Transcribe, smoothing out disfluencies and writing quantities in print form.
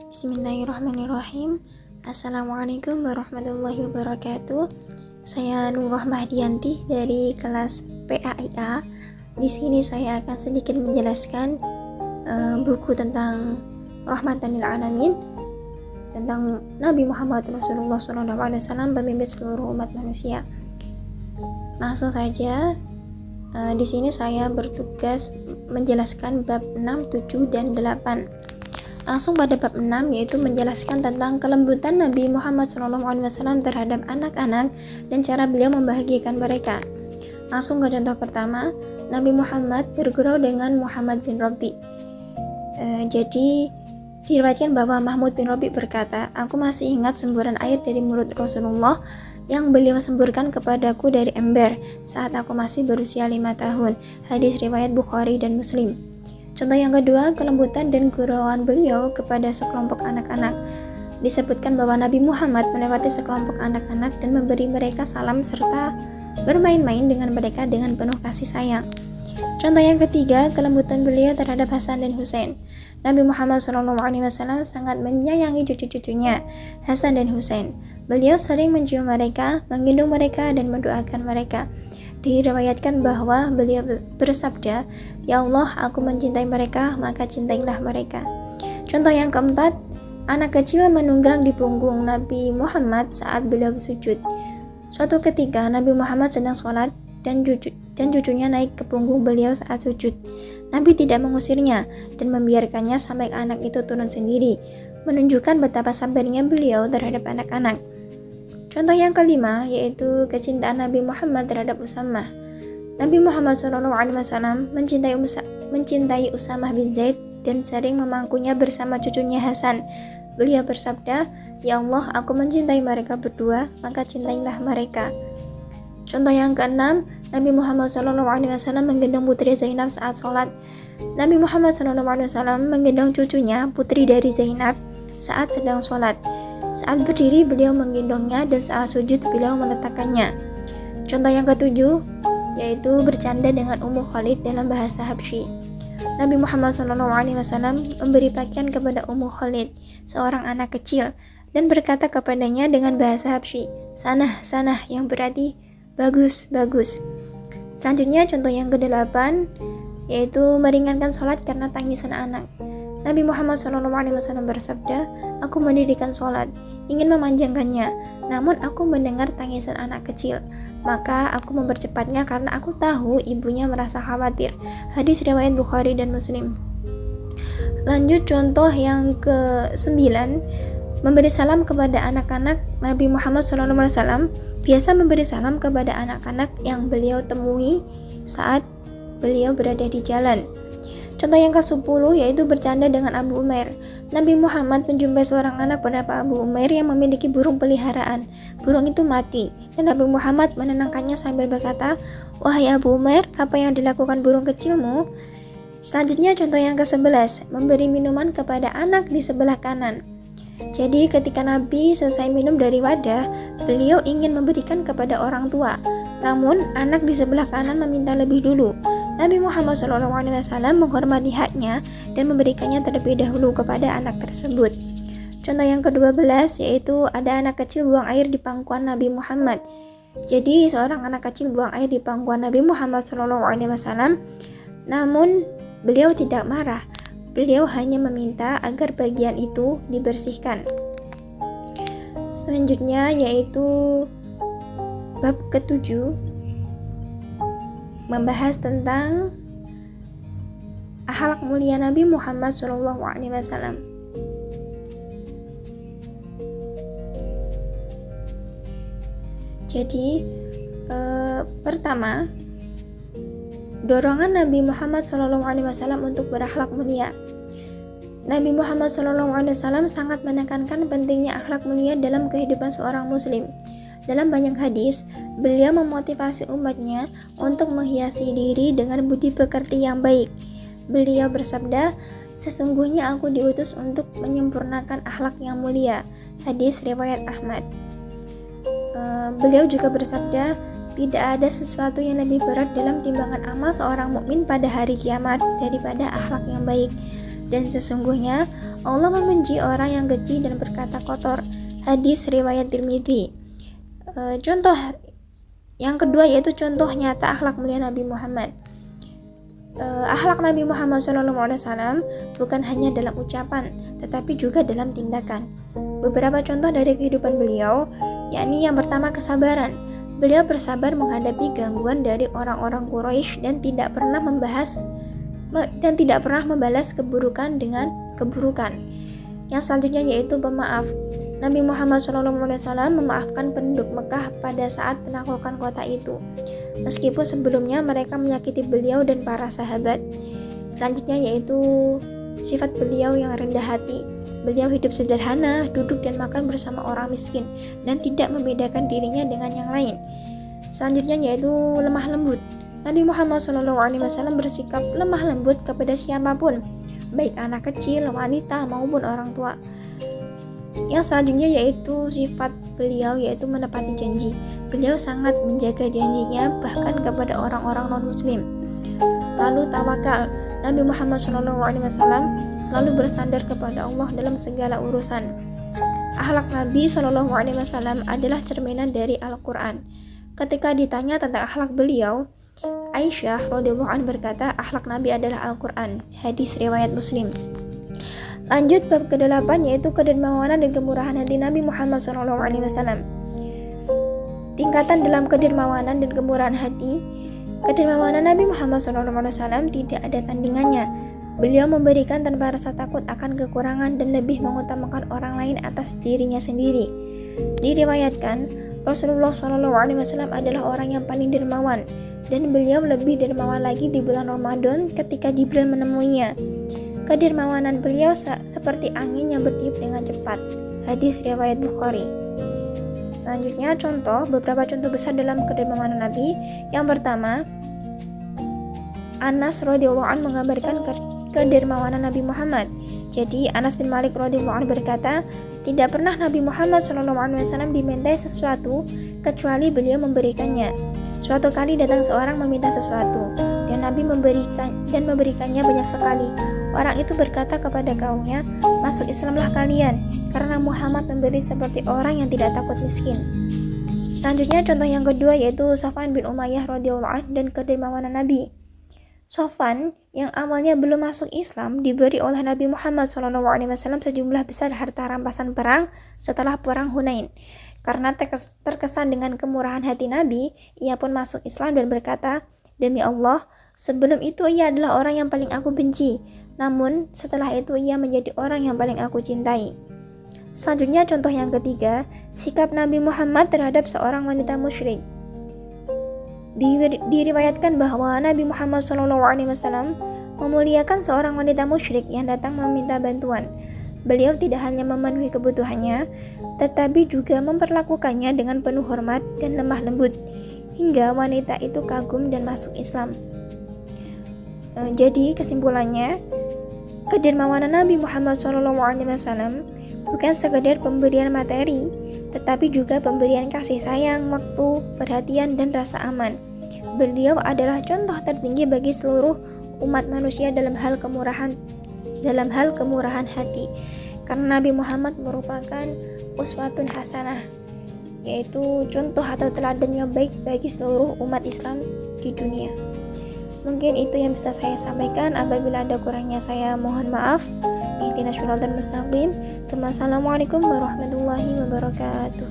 Bismillahirrahmanirrahim. Assalamualaikum warahmatullahi wabarakatuh. Saya Nurah Mahdianti dari kelas PAIA. Di sini saya akan sedikit menjelaskan buku tentang Rahmatan lil Alamin, tentang Nabi Muhammad Rasulullah SAW, pemimpin seluruh umat manusia. Langsung saja, di sini saya bertugas menjelaskan bab 6, 7, dan 8. Langsung pada bab 6, yaitu menjelaskan tentang kelembutan Nabi Muhammad SAW terhadap anak-anak dan cara beliau membahagiakan mereka. Langsung ke contoh pertama, Nabi Muhammad bergurau dengan Muhammad bin Rabi. Jadi diriwayatkan bahwa Mahmud bin Rabi berkata, "Aku masih ingat semburan air dari mulut Rasulullah yang beliau semburkan kepadaku dari ember saat aku masih berusia 5 tahun. Hadis riwayat Bukhari dan Muslim. Contoh yang kedua, kelembutan dan gurauan beliau kepada sekelompok anak-anak. Disebutkan bahwa Nabi Muhammad melewati sekelompok anak-anak dan memberi mereka salam serta bermain-main dengan mereka dengan penuh kasih sayang. Contoh yang ketiga, kelembutan beliau terhadap Hasan dan Husain. Nabi Muhammad SAW sangat menyayangi cucu-cucunya, Hasan dan Husain. Beliau sering mencium mereka, menggendong mereka, dan mendoakan mereka. Diriwayatkan bahwa beliau bersabda, "Ya Allah, aku mencintai mereka, maka cintailah mereka." Contoh yang keempat, anak kecil menunggang di punggung Nabi Muhammad saat beliau sujud. Suatu ketika Nabi Muhammad sedang sholat dan cucunya naik ke punggung beliau saat sujud. Nabi tidak mengusirnya dan membiarkannya sampai anak itu turun sendiri, menunjukkan betapa sabarnya beliau terhadap anak-anak. Contoh yang kelima, yaitu kecintaan Nabi Muhammad terhadap Usamah. Nabi Muhammad SAW mencintai Usamah bin Zaid dan sering memangkunya bersama cucunya Hasan. Beliau bersabda, "Ya Allah, aku mencintai mereka berdua, maka cintailah mereka." Contoh yang keenam, Nabi Muhammad SAW menggendong putri Zainab saat sholat. Nabi Muhammad SAW menggendong cucunya, putri dari Zainab, saat sedang sholat. Saat berdiri beliau menggendongnya dan saat sujud beliau meletakkannya. Contoh yang ketujuh, yaitu bercanda dengan Ummu Khalid dalam bahasa Habsyi. Nabi Muhammad SAW memberi pakaian kepada Ummu Khalid, seorang anak kecil, dan berkata kepadanya dengan bahasa Habsyi, "Sanah, sanah," yang berarti bagus, bagus. Selanjutnya contoh yang ke-8, yaitu meringankan sholat karena tangisan anak. Nabi Muhammad SAW bersabda, "Aku mendirikan sholat, ingin memanjangkannya, namun aku mendengar tangisan anak kecil, maka aku mempercepatnya karena aku tahu ibunya merasa khawatir." Hadis riwayat Bukhari dan Muslim. Lanjut contoh yang ke-9, memberi salam kepada anak-anak. Nabi Muhammad SAW biasa memberi salam kepada anak-anak yang beliau temui saat beliau berada di jalan. Contoh yang ke-10, yaitu bercanda dengan Abu Umair. Nabi Muhammad menjumpai seorang anak bernama Abu Umair yang memiliki burung peliharaan. Burung itu mati, dan Nabi Muhammad menenangkannya sambil berkata, "Wahai Abu Umair, apa yang dilakukan burung kecilmu?" Selanjutnya contoh yang ke-11, memberi minuman kepada anak di sebelah kanan. Jadi ketika Nabi selesai minum dari wadah, beliau ingin memberikan kepada orang tua, namun anak di sebelah kanan meminta lebih dulu. Nabi Muhammad SAW menghormati haknya dan memberikannya terlebih dahulu kepada anak tersebut. Contoh yang ke-12, yaitu ada anak kecil buang air di pangkuan Nabi Muhammad. Jadi seorang anak kecil buang air di pangkuan Nabi Muhammad SAW, namun beliau tidak marah. Beliau hanya meminta agar bagian itu dibersihkan. Selanjutnya yaitu bab ke-7, membahas tentang akhlak mulia Nabi Muhammad SAW. Jadi pertama, dorongan Nabi Muhammad SAW untuk berakhlak mulia. Nabi Muhammad SAW sangat menekankan pentingnya akhlak mulia dalam kehidupan seorang muslim. Dalam banyak hadis, beliau memotivasi umatnya untuk menghiasi diri dengan budi pekerti yang baik. Beliau bersabda, "Sesungguhnya aku diutus untuk menyempurnakan akhlak yang mulia." Hadis riwayat Ahmad. Beliau juga bersabda, "Tidak ada sesuatu yang lebih berat dalam timbangan amal seorang mukmin pada hari kiamat daripada akhlak yang baik. Dan sesungguhnya Allah membenci orang yang keji dan berkata kotor. Hadis riwayat Tirmidzi. Contoh yang kedua yaitu contoh nyata akhlak mulia Nabi Muhammad. Akhlak Nabi Muhammad SAW bukan hanya dalam ucapan, tetapi juga dalam tindakan. Beberapa contoh dari kehidupan beliau, yakni yang pertama kesabaran. Beliau bersabar menghadapi gangguan dari orang-orang Quraisy dan tidak pernah membalas keburukan dengan keburukan. Yang selanjutnya yaitu pemaaf. Nabi Muhammad SAW memaafkan penduduk Mekah pada saat penaklukan kota itu, meskipun sebelumnya mereka menyakiti beliau dan para sahabat. Selanjutnya yaitu sifat beliau yang rendah hati. Beliau hidup sederhana, duduk dan makan bersama orang miskin, dan tidak membedakan dirinya dengan yang lain. Selanjutnya yaitu lemah lembut. Nabi Muhammad SAW bersikap lemah lembut kepada siapapun, baik anak kecil, wanita, maupun orang tua. Yang selanjutnya yaitu sifat beliau yaitu menepati janji. Beliau sangat menjaga janjinya bahkan kepada orang-orang non-muslim. Lalu tawakal. Nabi Muhammad SAW selalu bersandar kepada Allah dalam segala urusan. Akhlak Nabi SAW adalah cerminan dari Al-Quran. Ketika ditanya tentang akhlak beliau, Aisyah radhiyallahu anha berkata, akhlak Nabi adalah Al-Quran. Hadis riwayat Muslim. Lanjut bab ke-8 yaitu kedermawanan dan kemurahan hati Nabi Muhammad SAW. Tingkatan dalam kedermawanan dan kemurahan hati. Kedermawanan Nabi Muhammad SAW tidak ada tandingannya. Beliau memberikan tanpa rasa takut akan kekurangan dan lebih mengutamakan orang lain atas dirinya sendiri. Diriwayatkan Rasulullah SAW adalah orang yang paling dermawan, dan beliau lebih dermawan lagi di bulan Ramadan ketika Jibril menemuinya. Kedermawanan beliau seperti angin yang bertiup dengan cepat. Hadis riwayat Bukhari. Selanjutnya beberapa contoh besar dalam kedermawanan Nabi. Yang pertama, Anas radhiyallahu anhu menggambarkan kedermawanan Nabi Muhammad. Jadi Anas bin Malik radhiyallahu anhu berkata, tidak pernah Nabi Muhammad SAW dimintai sesuatu kecuali beliau memberikannya. Suatu kali datang seorang meminta sesuatu, dan Nabi memberikannya banyak sekali. Orang itu berkata kepada kaumnya, masuk Islamlah kalian, karena Muhammad memberi seperti orang yang tidak takut miskin. Selanjutnya contoh yang kedua yaitu Sofwan bin Umayyah radhiyallahu anhu dan kedermawanan Nabi. Sofwan yang awalnya belum masuk Islam diberi oleh Nabi Muhammad SAW sejumlah besar harta rampasan perang setelah perang Hunain. Karena terkesan dengan kemurahan hati Nabi, ia pun masuk Islam dan berkata, demi Allah, sebelum itu ia adalah orang yang paling aku benci, namun setelah itu ia menjadi orang yang paling aku cintai. Selanjutnya contoh yang ketiga, sikap Nabi Muhammad terhadap seorang wanita musyrik. Diriwayatkan bahwa Nabi Muhammad SAW memuliakan seorang wanita musyrik yang datang meminta bantuan. Beliau tidak hanya memenuhi kebutuhannya, tetapi juga memperlakukannya dengan penuh hormat dan lemah lembut, hingga wanita itu kagum dan masuk Islam. Jadi kesimpulannya, kedermawanan Nabi Muhammad SAW bukan sekedar pemberian materi, tetapi juga pemberian kasih sayang, waktu, perhatian, dan rasa aman. Beliau adalah contoh tertinggi bagi seluruh umat manusia dalam hal kemurahan hati. Karena Nabi Muhammad merupakan uswatun hasanah, yaitu contoh atau teladan yang baik bagi seluruh umat Islam di dunia. Mungkin itu yang bisa saya sampaikan. Apabila ada kurangnya saya mohon maaf. Ihdinas shiratal mustaqim. Wassalamualaikum warahmatullahi wabarakatuh.